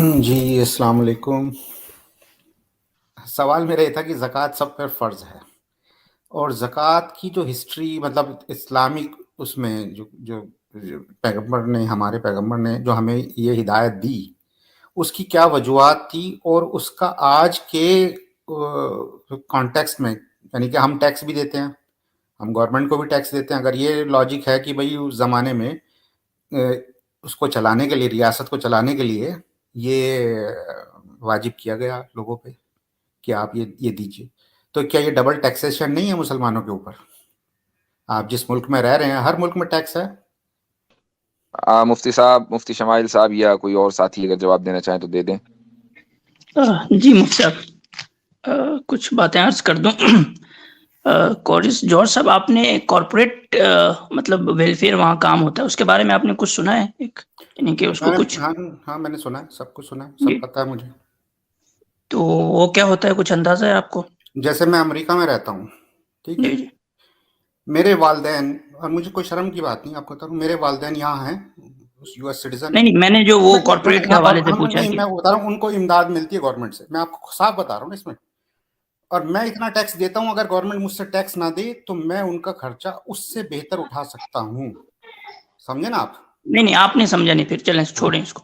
جی السلام علیکم. سوال میرا یہ تھا کہ زکوٰۃ سب پر فرض ہے، اور زکوٰۃ کی جو ہسٹری مطلب اسلامک اس میں جو پیغمبر نے ہمارے پیغمبر نے جو ہمیں یہ ہدایت دی، اس کی کیا وجوہات تھی، اور اس کا آج کے کانٹیکسٹ میں، یعنی کہ ہم ٹیکس بھی دیتے ہیں، ہم گورنمنٹ کو بھی ٹیکس دیتے ہیں. اگر یہ لاجک ہے کہ بھئی اس زمانے میں اس کو چلانے کے لیے، ریاست کو چلانے کے لیے یہ واجب کیا گیا لوگوں پہ کہ آپ یہ دیجیے، تو کیا یہ ڈبل ٹیکسیشن نہیں ہے مسلمانوں کے اوپر؟ آپ جس ملک میں رہ رہے ہیں ہر ملک میں ٹیکس ہے. مفتی صاحب، مفتی شمائل صاحب یا کوئی اور ساتھی اگر جواب دینا چاہیں تو دے دیں. جی مفتی صاحب، کچھ باتیں عرض کر دوں. کورس جوہر صاحب، آپ نے کارپوریٹ مطلب ویلفیئر وہاں کام ہوتا ہے، اس کے بارے میں آپ نے کچھ سنا ہے؟ یعنی کہ اس کو کچھ ہاں میں نے سنا ہے، سب کچھ سنا ہے، سب پتہ ہے مجھے. تو وہ کیا ہوتا ہے، کچھ اندازہ ہے آپ کو؟ جیسے میں امریکہ میں رہتا ہوں، ٹھیک ہے، جی جی میرے والدین، اور مجھے کوئی شرم کی بات نہیں، آپ کو بتا رہا ہوں، میرے والدین یہاں ہیں، یو ایس سٹیزن. نہیں، میں نے جو وہ کارپوریٹ کے حوالے سے پوچھا نہیں، کہ میں بتا رہا ہوں ان کو امداد ملتی ہے گورنمنٹ سے، میں آپ کو صاف بتا رہا ہوں اس میں. اور میں اتنا ٹیکس دیتا ہوں، اگر گورنمنٹ مجھ سے ٹیکس نہ دے تو میں ان کا خرچہ اس سے بہتر اٹھا سکتا ہوں. سمجھے نا آپ؟ نہیں، آپ نے سمجھا نہیں، پھر چلیں چھوڑیں اس کو.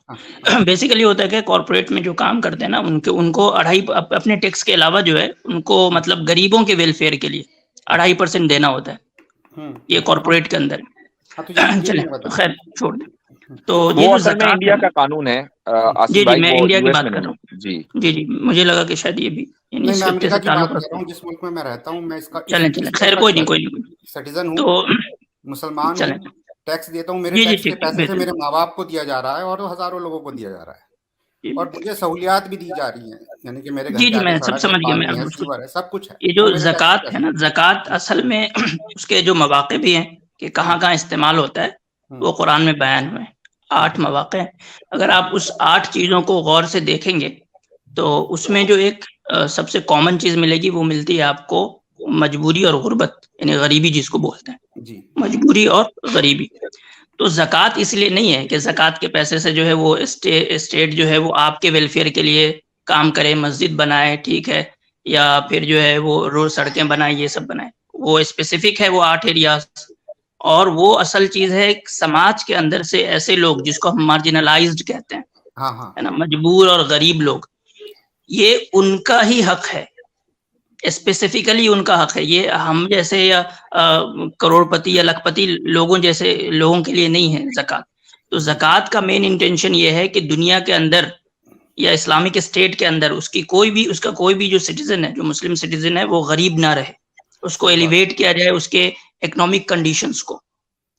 بیسیکلی ہوتا ہے کہ کارپوریٹ میں جو کام کرتے ہیں نا، ان کو اپنے ٹیکس کے علاوہ جو ہے ان کو مطلب غریبوں کے ویلفیئر کے لیے 2.5% دینا ہوتا ہے، یہ کارپوریٹ کے اندر. چلیں خیر چھوڑ دیں. تو یہ وہ جو اصل میں زکوٰۃ انڈیا ہے، کا قانون ہے آصف جی بھائی، میں وہ انڈیا یو کی ایس بات میں کر رہا نہیں. ہوں. جی مجھے لگا کہ شاید یہ بھی یعنی نہیں، اس میں خطے امریکہ سے کی تعلق بات کر رکھتا رہا ہے. ہوں، جس ملک میں رہتا ہوں، میں اس کا چلیں خیر، کوئی نہیں. سٹیزن ہوں، تو مسلمان ہوں، چلیں ٹیکس دیتا ہوں، میرے جی ٹیکس کے ٹھیک پیسے سے بہتر. میرے ماں باپ کو دیا جا رہا ہے، اور ہزاروں لوگوں کو دیا جا رہا ہے، اور مجھے سہولیات بھی دی جا رہی ہیں، یعنی کہ میرے گھر کے جی آگے میں سب سڑک ہے، سمجھ گیا. میں پانی ہے، سیور ہے، سب کچھ ہے، یہ وہ جو میرے ٹیکس کے زکوٰۃ ہے پیسے نا، سے. زکوٰۃ اصل میں اس کے جو مواقع بھی ہیں کہ کہاں کہاں استعمال ہوتا ہے، وہ قرآن میں بیان ہوئے ہیں. 8 مواقع ہیں. اگر آپ اس 8 چیزوں کو غور سے دیکھیں گے تو اس میں جو ایک سب سے کامن چیز ملے گی، وہ ملتی ہے آپ کو مجبوری اور غربت، یعنی غریبی جس کو بولتے ہیں، جی مجبوری اور غریبی. تو زکوٰۃ اس لیے نہیں ہے کہ زکوٰۃ کے پیسے سے جو ہے وہ اسٹیٹ جو ہے وہ آپ کے ویلفیئر کے لیے کام کرے، مسجد بنائے، ٹھیک ہے، یا پھر جو ہے وہ روڈ سڑکیں بنائے، یہ سب بنائے. وہ اسپیسیفک ہے، وہ 8 ایریاز. اور وہ اصل چیز ہے سماج کے اندر سے ایسے لوگ جس کو ہم مارجنلائزڈ کہتے ہیں، ہاں ہاں ہے نا، مجبور اور غریب لوگ، یہ ان کا ہی حق ہے، اسپیسیفکلی ان کا حق ہے. یہ ہم جیسے یا کروڑ پتی یا لاکھ پتی لوگوں جیسے لوگوں کے لیے نہیں ہے زکوٰۃ. تو زکوٰۃ کا مین انٹینشن یہ ہے کہ دنیا کے اندر یا اسلامک اسٹیٹ کے اندر اس کا کوئی بھی جو سٹیزن ہے، جو مسلم سٹیزن ہے، وہ غریب نہ رہے، اس کو صحیح بات، ایلیویٹ کیا جائے، اس کے اکنامک کنڈیشنز کو.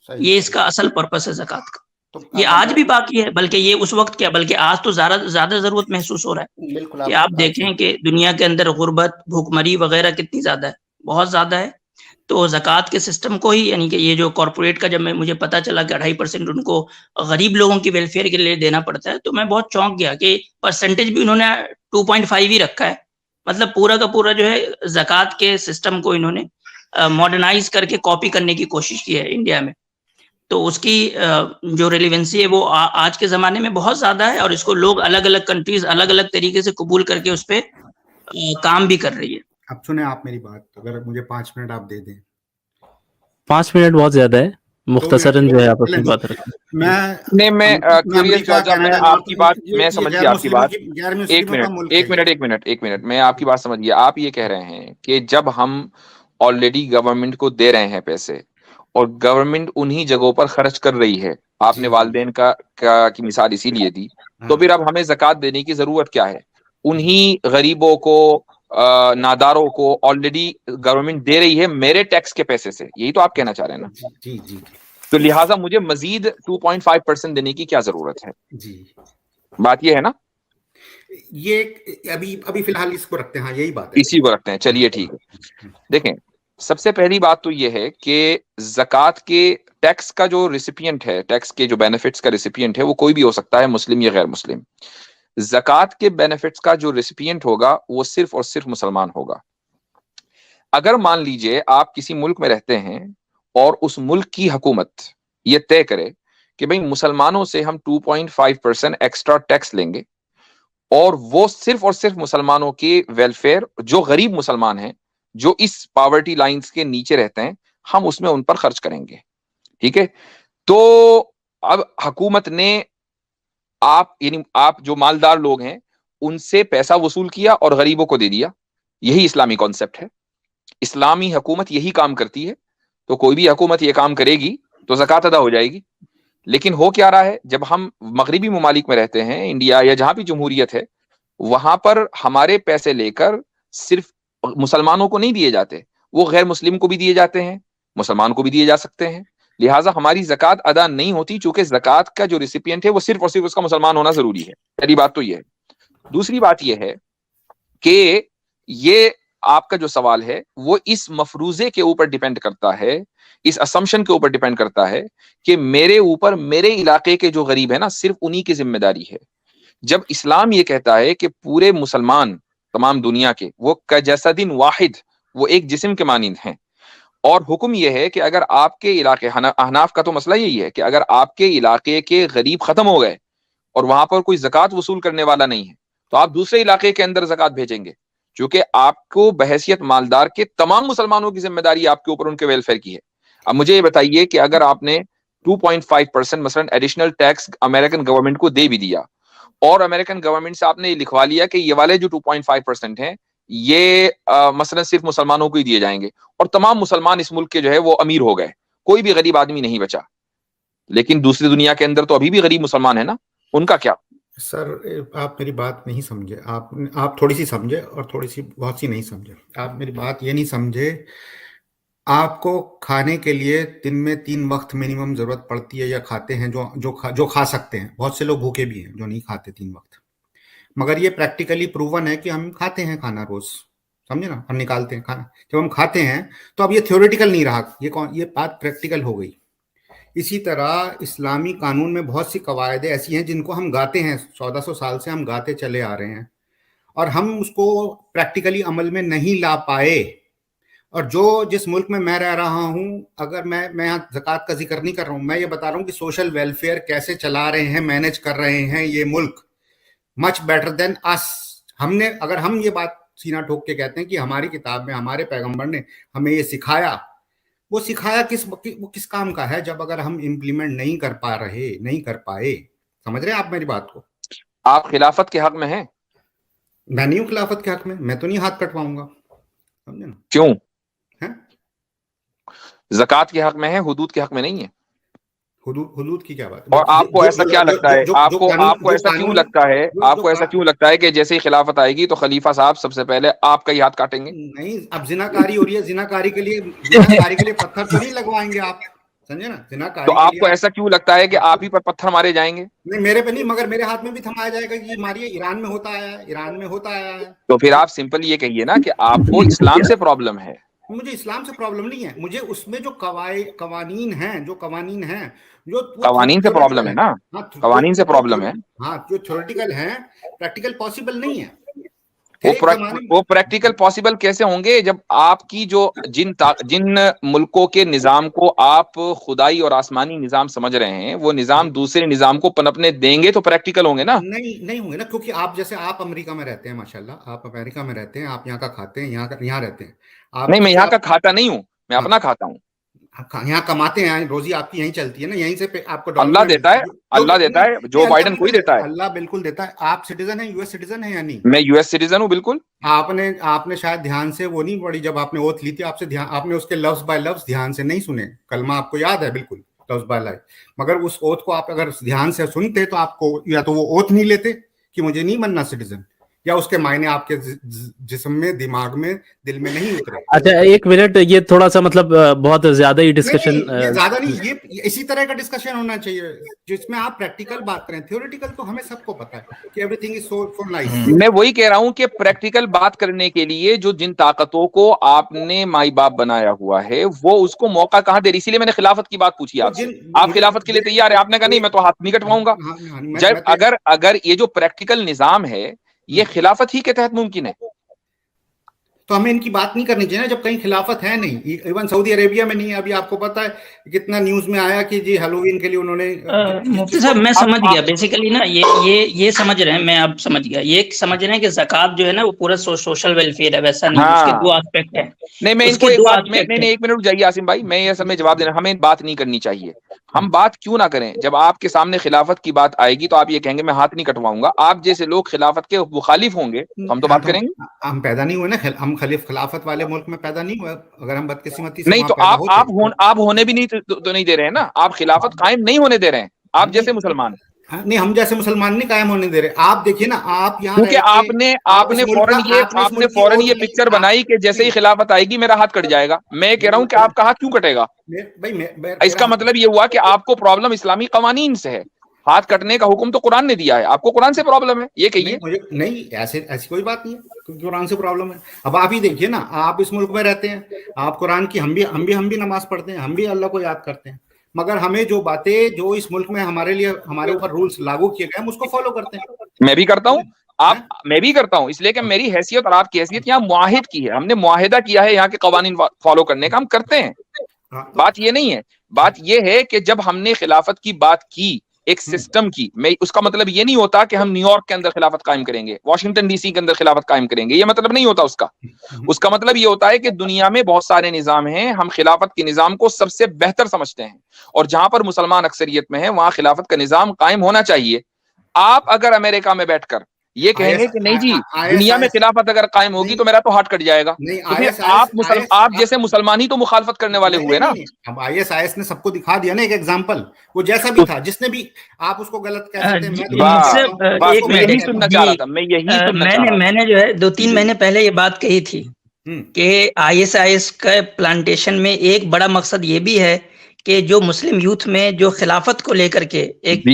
صحیح یہ اس صحیح. کا اصل پرپس ہے زکوٰۃ کا. تو یہ آج بھی باقی ہے، بلکہ یہ اس وقت کیا، بلکہ آج تو زیادہ ضرورت محسوس ہو رہا ہے بالکل کہ آپ کی آپ بات دیکھیں صحیح. کہ دنیا کے اندر غربت، بھوک مری وغیرہ کتنی زیادہ ہے، بہت زیادہ ہے. تو زکوٰۃ کے سسٹم کو ہی، یعنی کہ یہ جو کارپوریٹ کا، جب مجھے پتا چلا کہ 2.5% ان کو غریب لوگوں کی ویلفیئر کے لیے دینا پڑتا ہے، تو میں بہت چونک گیا کہ پرسنٹیج بھی انہوں نے 2.5 ہی رکھا ہے. مطلب پورا کا پورا جو ہے زکوٰۃ کے سسٹم کو انہوں نے ماڈرنائز کر کے کاپی کرنے کی کوشش کی ہے انڈیا میں. تو اس کی جو ریلیونسی ہے وہ آج کے زمانے میں بہت زیادہ ہے، اور اس کو لوگ الگ الگ کنٹریز الگ الگ طریقے سے قبول کر کے اس پہ کام بھی کر رہی ہے. اب سنیں آپ میری بات، اگر مجھے 5 منٹ آپ دے دیں. 5 منٹ بہت زیادہ ہے، مختصراً جو ہے آپ اپنی بات رکھیں. نہیں، میں کیوریس تھا جب میں آپ کی بات، میں سمجھ گیا آپ کی بات. ایک منٹ میں آپ کی بات سمجھ گیا. آپ یہ کہہ رہے ہیں کہ جب ہم آلریڈی گورنمنٹ کو دے رہے ہیں پیسے، اور گورنمنٹ انہی جگہوں پر خرچ کر رہی ہے، آپ نے والدین کی مثال اسی لیے دی، تو پھر اب ہمیں زکوٰۃ دینے کی ضرورت کیا ہے؟ انہی غریبوں کو، ناداروں کو آلریڈی گورنمنٹ دے رہی ہے میرے ٹیکس کے پیسے سے. یہی تو آپ کہنا چاہ رہے ہیں نا؟ جی جی تو لہٰذا مجھے مزید 2.5% دینے کی کیا ضرورت ہے؟ جی، بات یہ ہے نا؟ یہ ابھی فی الحال اس کو رکھتے ہیں. ہاں یہی بات ہے، اسی کو رکھتے ہیں. چلیے ٹھیک ہے. دیکھیں، سب سے پہلی بات تو یہ ہے کہ زکوٰۃ کے ٹیکس کا جو ریسیپینٹ ہے، ٹیکس کے جو بینیفٹس کا ریسیپینٹ ہے، وہ کوئی بھی ہو سکتا ہے، مسلم یا غیر مسلم. زکوٰۃ کے بینیفٹس کا جو ریسیپینٹ ہوگا وہ صرف اور صرف مسلمان ہوگا. اگر مان لیجئے آپ کسی ملک میں رہتے ہیں اور اس ملک کی حکومت یہ طے کرے کہ بھئی مسلمانوں سے ہم 2.5% ایکسٹرا ٹیکس لیں گے، اور وہ صرف مسلمانوں کے ویلفیئر، جو غریب مسلمان ہیں جو اس پاورٹی لائنز کے نیچے رہتے ہیں، ہم اس میں ان پر خرچ کریں گے. ٹھیک ہے. تو اب حکومت نے آپ جو مالدار لوگ ہیں ان سے پیسہ وصول کیا اور غریبوں کو دے دیا. یہی اسلامی کانسیپٹ ہے. اسلامی حکومت یہی کام کرتی ہے. تو کوئی بھی حکومت یہ کام کرے گی تو زکوٰۃ ادا ہو جائے گی. لیکن ہو کیا رہا ہے، جب ہم مغربی ممالک میں رہتے ہیں، انڈیا یا جہاں بھی جمہوریت ہے، وہاں پر ہمارے پیسے لے کر صرف مسلمانوں کو نہیں دیے جاتے، وہ غیر مسلم کو بھی دیے جاتے ہیں، مسلمان کو بھی دیے جا سکتے ہیں. لہٰذا ہماری زکوٰۃ ادا نہیں ہوتی، چونکہ زکوٰۃ کا جو ریسیپینٹ ہے وہ صرف اور صرف اس کا مسلمان ہونا ضروری ہے. پہلی بات تو یہ ہے. دوسری بات یہ ہے کہ یہ آپ کا جو سوال ہے وہ اس مفروضے کے اوپر ڈیپینڈ کرتا ہے، اس اسمپشن کے اوپر ڈیپینڈ کرتا ہے کہ میرے اوپر میرے علاقے کے جو غریب ہے نا، صرف انہی کی ذمہ داری ہے. جب اسلام یہ کہتا ہے کہ پورے مسلمان تمام دنیا کے وہ کجسد واحد، وہ ایک جسم کے مانند ہیں، اور حکم یہ ہے کہ اگر آپ کے علاقے، احناف کا تو مسئلہ یہی ہے کہ اگر آپ کے علاقے کے غریب ختم ہو گئے اور وہاں پر کوئی زکوٰۃ وصول کرنے والا نہیں ہے تو آپ دوسرے علاقے کے اندر زکوٰۃ بھیجیں گے، چونکہ آپ کو بحیثیت مالدار کے تمام مسلمانوں کی ذمہ داری آپ کے اوپر ان کے ویلفیئر کی ہے. اب مجھے یہ بتائیے کہ اگر آپ نے 2.5% مثلا ایڈیشنل ٹیکس امریکن گورنمنٹ کو دے بھی دیا، اور امریکن گورنمنٹ سے آپ نے لکھوا لیا کہ یہ والے جو 2.5% ہیں یہ مثلا صرف مسلمانوں کو ہی دیے جائیں گے، اور تمام مسلمان اس ملک کے جو ہے وہ امیر ہو گئے، کوئی بھی غریب آدمی نہیں بچا، لیکن دوسری دنیا کے اندر تو ابھی بھی غریب مسلمان ہیں نا، ان کا کیا؟ سر آپ میری بات نہیں سمجھے. آپ تھوڑی سی سمجھے اور تھوڑی سی بہت سی نہیں سمجھے. آپ میری بات یہ نہیں سمجھے. آپ کو کھانے کے لیے دن میں 3 وقت منیمم ضرورت پڑتی ہے، یا کھاتے ہیں جو کھا سکتے ہیں. بہت سے لوگ بھوکے بھی ہیں جو نہیں کھاتے 3 وقت، مگر یہ پریکٹیکلی پروون ہے کہ ہم کھاتے ہیں کھانا روز. سمجھے نا، ہم نکالتے ہیں کھانا جب ہم کھاتے ہیں. تو اب یہ تھیوریٹیکل نہیں رہا، یہ بات پریکٹیکل ہو گئی. اسی طرح اسلامی قانون میں بہت سی قواعد ایسی ہیں جن کو ہم گاتے ہیں، 1400 سال سے ہم گاتے چلے آ رہے ہیں، اور ہم اس کو پریکٹیکلی عمل میں نہیں لا پائے. اور جس ملک میں میں رہ رہا ہوں، اگر میں زکوٰۃ کا ذکر نہیں کر رہا ہوں، میں یہ بتا رہا ہوں کہ سوشل ویلفیئر کیسے چلا رہے ہیں، مینج کر رہے ہیں یہ ملک مچ بیٹر دین اس. اگر ہم یہ بات سینہ ٹھوک کے کہتے ہیں کہ ہماری کتاب میں ہمارے پیغمبر نے ہمیں یہ سکھایا، وہ سکھایا کس کام کا ہے جب اگر ہم امپلیمنٹ نہیں کر پائے. سمجھ رہے ہیں آپ میری بات کو؟ آپ خلافت کے حق میں ہیں؟ میں نہیں ہوں خلافت کے حق میں تو نہیں ہاتھ کٹواؤں گا. سمجھے نا؟ کیوں؟ زکوٰۃ کے حق میں ہے، حدود کے حق میں نہیں ہے. حدود کی کیا بات؟ اور آپ کو ایسا کیا لگتا ہے، آپ کو ایسا کیوں لگتا ہے کہ جیسے ہی خلافت آئے گی تو خلیفہ صاحب سب سے پہلے آپ کا ہی ہاتھ کاٹیں گے؟ نہیں، اب زناکاری ہو رہی ہے، زناکاری کے لیے پتھر تو نہیں لگوائیں گے آپ. سمجھے نا؟ زناکاری. تو آپ کو ایسا کیوں لگتا ہے کہ آپ ہی پر پتھر مارے جائیں گے؟ نہیں، میرے پہ نہیں، مگر میرے ہاتھ میں بھی تھمایا جائے گا کہ ماریے. ایران میں ہوتا آیا ہے. تو پھر آپ سمپل یہ کہیے نا کہ آپ کو اسلام سے پرابلم ہے. مجھے اسلام سے پرابلم نہیں ہے، مجھے اس میں جو قوانین ہیں جو قوانین سے پرابلم ہے نا، قوانین سے پرابلم ہے. ہاں، جو تھیوریٹیکل ہیں، پریکٹیکل پاسبل نہیں ہے. وہ پریکٹیکل پاسبل کیسے ہوں گے جب آپ کی جو جن ملکوں کے نظام کو آپ خدائی اور آسمانی نظام سمجھ رہے ہیں، وہ نظام دوسرے نظام کو پنپنے دیں گے تو پریکٹیکل ہوں گے نا؟ نہیں ہوں گے نا، کیونکہ آپ امریکہ میں رہتے ہیں، ماشاءاللہ آپ امریکہ میں رہتے ہیں، آپ یہاں کا کھاتے ہیں، یہاں رہتے ہیں. نہیں، میں یہاں کا کھاتا نہیں ہوں، میں اپنا کھاتا ہوں. یہاں کماتے ہیں، روزی آپ کی یہیں چلتی ہے نا، یہیں سے آپ کو اللہ دیتا ہے. جو بائیڈن کوئی دیتا ہے. اللہ بالکل دیتا ہے. آپ سٹیزن ہیں، یو ایس سٹیزن ہیں یا نہیں؟ میں یو ایس سٹیزن ہوں. بالکل. آپ نے شاید دھیان سے وہ نہیں پڑھی، جب آپ نے اوتھ لی تھی، آپ نے اس کے لفظ بائی لفظ دھیان سے نہیں سنے. کلمہ آپ کو یاد ہے بالکل لفظ بائی لفظ، مگر اس اوتھ کو آپ اگر دھیان سے سنتے تو آپ کو یا تو وہ اوتھ نہیں لیتے کہ مجھے نہیں بننا سٹیزن، یا اس کے معنی آپ کے جسم میں، دماغ میں، دل میں نہیں اترے. اچھا ایک منٹ، یہ تھوڑا سا مطلب بہت زیادہ ہی ڈسکشن. زیادہ نہیں، یہ اسی طرح کا ڈسکشن ہونا چاہیے جس میں آپ پریکٹیکل بات کریں. تھیوریٹیکل تو ہمیں سب کو پتا ہے کہ every thing is so nice. میں وہی کہہ رہا ہوں کہ پریکٹیکل بات کرنے کے لیے جو جن طاقتوں کو آپ نے مائی باپ بنایا ہوا ہے وہ اس کو موقع کہاں دے رہی. اسی لیے میں نے خلافت کی بات پوچھی آپ سے. آپ خلافت کے لیے تیار ہے؟ آپ نے کہا نہیں، میں تو ہاتھ نہیں کٹواؤں گا. جب اگر یہ جو پریکٹیکل نظام ہے یہ خلافت ہی کے تحت ممکن ہے. تو ہمیں ان کی بات نہیں کرنی چاہیے نا جب کہیں خلافت ہے نہیں. ایون سعودی عربیہ میں نہیں ہے. ابھی آپ کو پتا ہے کتنا نیوز میں آیا کہ جی ہیلووین کے لیے انہوں نے. مفتی صاحب میں سمجھ گیا بیسیکلی نا یہ سمجھ رہے ہیں, میں اب سمجھ گیا, یہ سمجھ رہے ہیں کہ زکوٰۃ جو ہے نا وہ پورا سوشل ویلفیئر ہے, ویسا نہیں, اس کے دو آسپیکٹ ہیں. نہیں میں ان کو ایک بات نہیں ایک منٹ رک جائیے آصم بھائی, میں یہ سب میں جواب دینا, ہمیں بات نہیں کرنی چاہیے. ہم بات کیوں نہ کریں؟ جب آپ کے سامنے خلافت کی بات آئے گی تو آپ یہ کہیں گے میں ہاتھ نہیں کٹواؤں گا. آپ جیسے لوگ خلافت کے مخالف ہوں گے تو ہم تو بات کریں گے. ہم پیدا نہیں ہوئے نا, ہم خلافت والے ملک میں پیدا نہیں ہوئے. اگر ہم بدقسمتی سے نہیں تو آپ ہونے بھی نہیں دے رہے ہیں نا, آپ خلافت قائم نہیں ہونے دے رہے ہیں آپ جیسے مسلمان. نہیں ہم جیسے مسلمان نہیں قائم ہونے دے رہے. آپ دیکھیے نا, آپ یہاں کیونکہ آپ نے فوراً یہ پکچر بنائی کہ جیسے ہی خلافت آئے گی میرا ہاتھ کٹ جائے گا. میں کہہ رہا ہوں کہ آپ کا ہاتھ کیوں کٹے گا؟ اس کا مطلب یہ ہوا کہ آپ کو پرابلم اسلامی قوانین سے ہے. ہاتھ کٹنے کا حکم تو قرآن نے دیا ہے, آپ کو قرآن سے پرابلم ہے, یہ کہیے. نہیں ایسی کوئی بات نہیں ہے, قرآن سے پرابلم ہے. اب آپ ہی دیکھیے نا, آپ اس ملک میں رہتے ہیں, آپ قرآن کی ہم بھی نماز پڑھتے ہیں, ہم بھی اللہ کو یاد کرتے ہیں, مگر ہمیں جو باتیں جو اس ملک میں ہمارے اوپر رولز لاگو کیے گئے ہم اس کو فالو کرتے ہیں. میں بھی کرتا ہوں, میں بھی کرتا ہوں, اس لیے کہ میری حیثیت اور آپ کی حیثیت یہاں معاہد کی ہے. ہم نے معاہدہ کیا ہے یہاں کے قوانین فالو کرنے کا, ہم کرتے ہیں. بات یہ نہیں ہے, بات یہ ہے کہ جب ہم نے خلافت کی بات کی ایک سسٹم کی, میں اس کا مطلب یہ نہیں ہوتا کہ ہم نیو یارک کے اندر خلافت قائم کریں گے, واشنگٹن ڈی سی کے اندر خلافت قائم کریں گے, یہ مطلب نہیں ہوتا اس کا. اس کا مطلب یہ ہوتا ہے کہ دنیا میں بہت سارے نظام ہیں, ہم خلافت کے نظام کو سب سے بہتر سمجھتے ہیں, اور جہاں پر مسلمان اکثریت میں ہیں وہاں خلافت کا نظام قائم ہونا چاہیے. آپ اگر امریکہ میں بیٹھ کر یہ کہیں گے کہ نہیں جی دنیا میں خلافت اگر قائم ہوگی تو میرا تو ہاتھ کٹ جائے گا, تو پھر آپ جیسے مسلمان ہی تو مخالفت کرنے والے ہوئے نا. اب IS نے سب کو دکھا دیا نا ایک ایگزامپل, وہ جیسا بھی تھا, جس نے بھی, آپ اس کو غلط کہہ سکتے ہیں. میں یہی سننا چاہ رہا تھا, میں نے جو ہے 2-3 مہینے پہلے یہ بات کہی تھی کہ IS کا پلانٹیشن میں ایک بڑا مقصد یہ بھی ہے کہ جو مسلم یوتھ میں جو خلافت کو لے کر کے ایک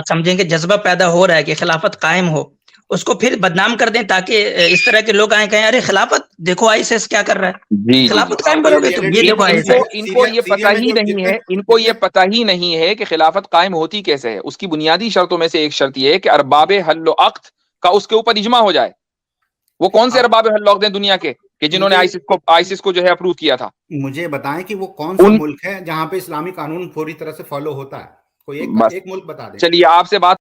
سمجھیں کہ جذبہ پیدا ہو رہا ہے کہ خلافت قائم ہو, اس کو پھر بدنام کر دیں تاکہ اس طرح کے لوگ آئیں کہیں ارے خلافت دیکھو IS کیا کر رہا ہے, خلافت قائم کرو گے تو یہ دیکھو ان کو یہ پتہ ہی نہیں ہے, ان کو یہ پتہ ہی نہیں ہے کہ خلافت قائم ہوتی کیسے ہے. اس کی بنیادی شرطوں میں سے ایک شرط یہ ہے کہ ارباب حل و عقد کا اس کے اوپر اجماع ہو جائے. وہ کون سے ارباب حل و عقد ہیں دنیا کے کہ جنہوں نے ISIS کو جو ہے اپروو کیا تھا؟ مجھے بتائیں کہ وہ کون سا ملک ہے جہاں پہ اسلامی قانون پوری طرح سے فالو ہوتا ہے, کوئی ایک ملک بتا دیں. چلیے آپ سے بات